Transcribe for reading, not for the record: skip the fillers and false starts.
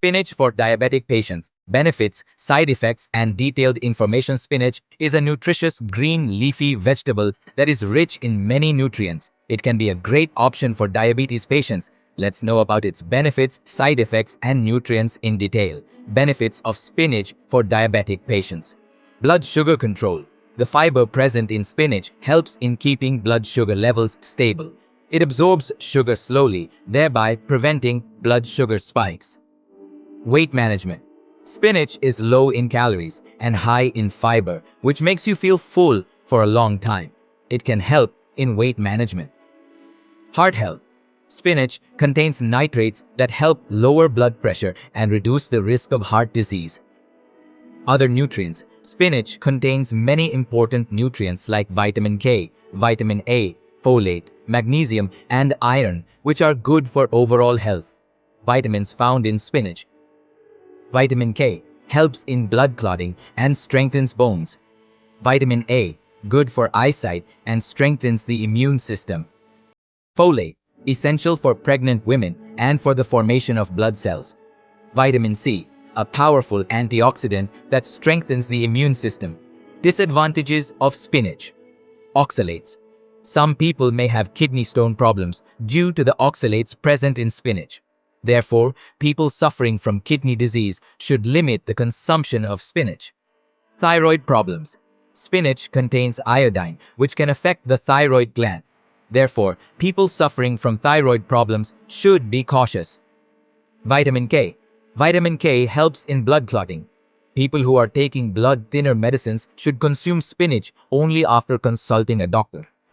Spinach for diabetic patients. Benefits, side effects, and detailed information. Spinach is a nutritious green leafy vegetable that is rich in many nutrients. It can be a great option for diabetes patients. Let's know about its benefits, side effects, and nutrients in detail. Benefits of spinach for diabetic patients. Blood sugar control. The fiber present in spinach helps in keeping blood sugar levels stable. It absorbs sugar slowly, thereby preventing blood sugar spikes. Weight management. Spinach is low in calories and high in fiber, which makes you feel full for a long time. It can help in weight management. Heart health. Spinach contains nitrates that help lower blood pressure and reduce the risk of heart disease. Other nutrients. Spinach contains many important nutrients like vitamin K, vitamin A, folate, magnesium, and iron, which are good for overall health. Vitamins found in spinach. Vitamin K helps in blood clotting and strengthens bones. Vitamin A, good for eyesight and strengthens the immune system. Folate, essential for pregnant women and for the formation of blood cells. Vitamin C, a powerful antioxidant that strengthens the immune system. Disadvantages of spinach. Oxalates. Some people may have kidney stone problems due to the oxalates present in spinach. Therefore, people suffering from kidney disease should limit the consumption of spinach. Thyroid problems. Spinach contains iodine, which can affect the thyroid gland. Therefore, people suffering from thyroid problems should be cautious. Vitamin K. Vitamin K helps in blood clotting. People who are taking blood thinner medicines should consume spinach only after consulting a doctor.